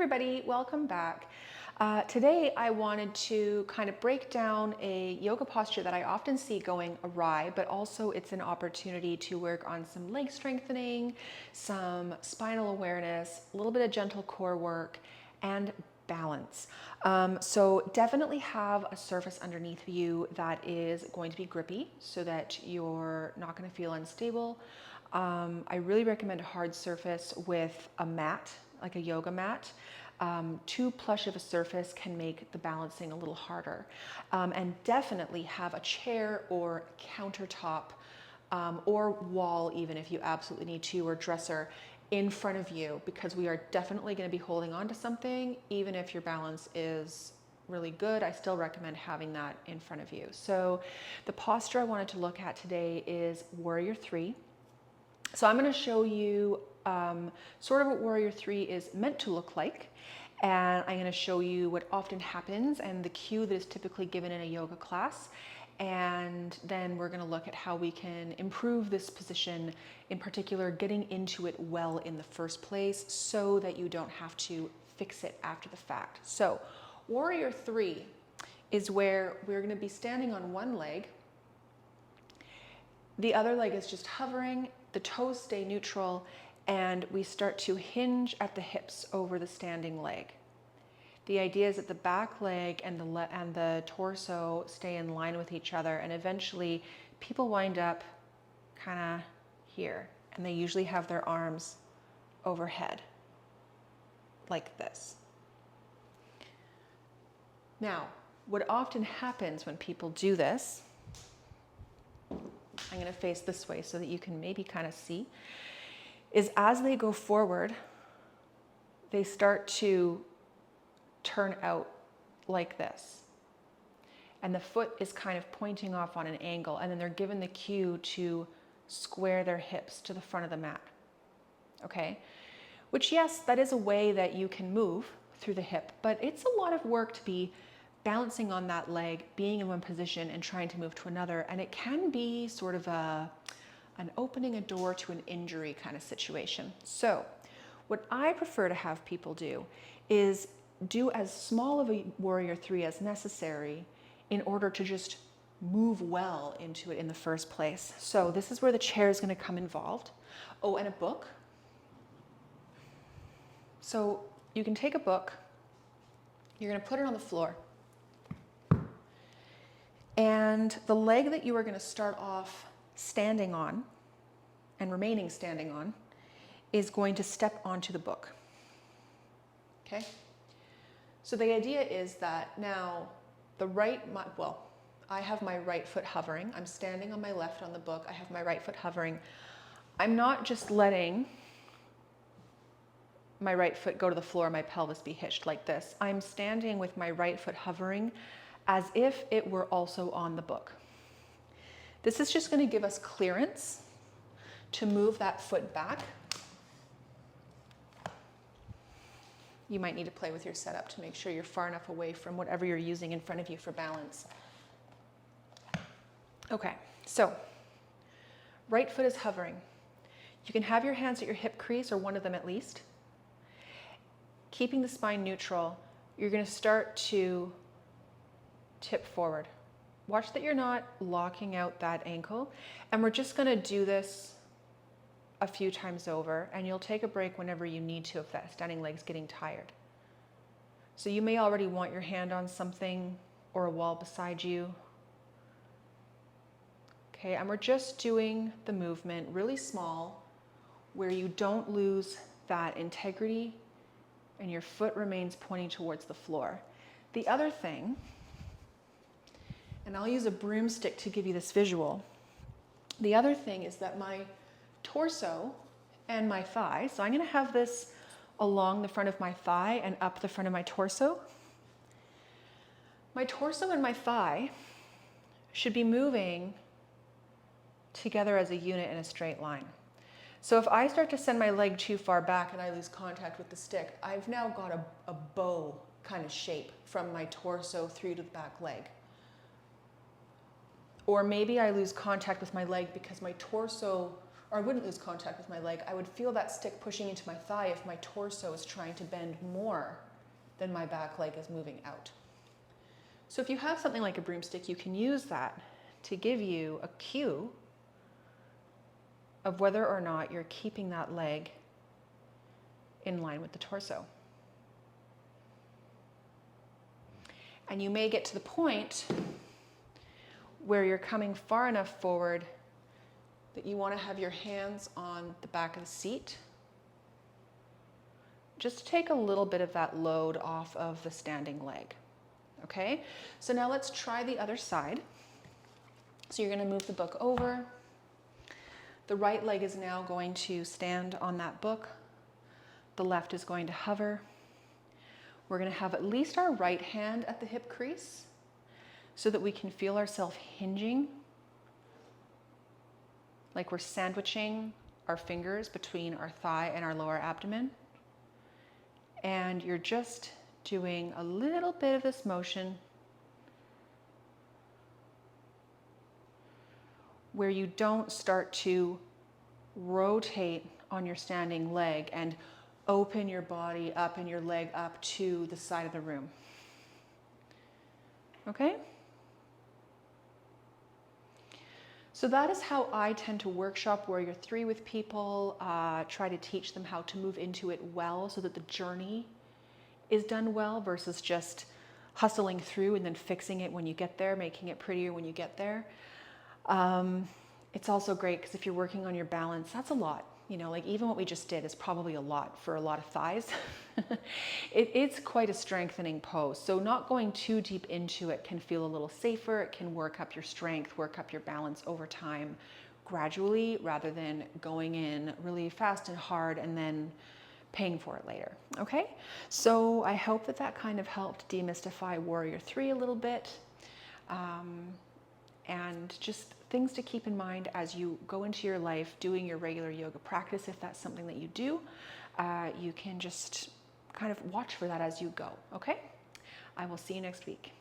everybody, welcome back. Today I wanted to kind of break down a yoga posture that I often see going awry, but also it's an opportunity to work on some leg strengthening, some spinal awareness, a little bit of gentle core work, and balance. So definitely have a surface underneath you that is going to be grippy so that you're not going to feel unstable. I really recommend a hard surface with a mat, like a yoga mat. Too plush of a surface can make the balancing a little harder. And definitely have a chair or countertop or wall, even if you absolutely need to, or dresser in front of you, because we are definitely going to be holding on to something. Even if your balance is really good, I still recommend having that in front of you. So the posture I wanted to look at today is Warrior 3. So I'm going to show you sort of what Warrior 3 is meant to look like. And I'm going to show you what often happens and the cue that is typically given in a yoga class. And then we're going to look at how we can improve this position, in particular, getting into it well in the first place so that you don't have to fix it after the fact. So Warrior 3 is where we're going to be standing on one leg. The other leg is just hovering, the toes stay neutral, and we start to hinge at the hips over the standing leg. The idea is that the back leg and the torso stay in line with each other, and eventually people wind up kind of here, and they usually have their arms overhead like this. Now, what often happens when people do this, I'm going to face this way so that you can maybe kind of see, is as they go forward, they start to turn out like this. And the foot is kind of pointing off on an angle, and then they're given the cue to square their hips to the front of the mat. Okay? Which, yes, that is a way that you can move through the hip, but it's a lot of work to be balancing on that leg, being in one position and trying to move to another. And it can be sort of an opening a door to an injury kind of situation. So what I prefer to have people do is do as small of a Warrior 3 as necessary in order to just move well into it in the first place. So this is where the chair is going to come involved. Oh, and a book. So you can take a book, you're going to put it on the floor, and the leg that you are going to start off standing on and remaining standing on is going to step onto the book. Okay? So the idea is that now I have my right foot hovering. I'm standing on my left on the book. I have my right foot hovering. I'm not just letting my right foot go to the floor, my pelvis be hitched like this. I'm standing with my right foot hovering as if it were also on the book. This is just going to give us clearance to move that foot back. You might need to play with your setup to make sure you're far enough away from whatever you're using in front of you for balance. Okay, so right foot is hovering. You can have your hands at your hip crease, or one of them at least. Keeping the spine neutral, you're going to start to tip forward. Watch that you're not locking out that ankle, and we're just going to do this a few times over, and you'll take a break whenever you need to if that standing leg's getting tired. So you may already want your hand on something or a wall beside you. Okay, and we're just doing the movement really small where you don't lose that integrity and your foot remains pointing towards the floor. The other thing, and I'll use a broomstick to give you this visual. The other thing is that my torso and my thigh, so I'm going to have this along the front of my thigh and up the front of my torso. My torso and my thigh should be moving together as a unit in a straight line. So if I start to send my leg too far back and I lose contact with the stick, I've now got a bow kind of shape from my torso through to the back leg. Or maybe I lose contact with my leg because my torso or I wouldn't lose contact with my leg. I would feel that stick pushing into my thigh if my torso is trying to bend more than my back leg is moving out. So if you have something like a broomstick, you can use that to give you a cue of whether or not you're keeping that leg in line with the torso. And you may get to the point where you're coming far enough forward that you want to have your hands on the back of the seat, just to take a little bit of that load off of the standing leg. Okay, so now let's try the other side. So you're going to move the book over. The right leg is now going to stand on that book. The left is going to hover. We're going to have at least our right hand at the hip crease so that we can feel ourselves hinging, like we're sandwiching our fingers between our thigh and our lower abdomen. And you're just doing a little bit of this motion where you don't start to rotate on your standing leg and open your body up and your leg up to the side of the room. Okay? So that is how I tend to workshop Warrior 3 with people, try to teach them how to move into it well so that the journey is done well versus just hustling through and then fixing it when you get there, making it prettier when you get there. It's also great because if you're working on your balance, that's a lot. You know, like even what we just did is probably a lot for a lot of thighs. It's quite a strengthening pose. So not going too deep into it can feel a little safer. It can work up your strength, work up your balance over time gradually rather than going in really fast and hard and then paying for it later. Okay, so I hope that that kind of helped demystify Warrior 3 a little bit. And just things to keep in mind as you go into your life doing your regular yoga practice. If that's something that you do, you can just kind of watch for that as you go. Okay, I will see you next week.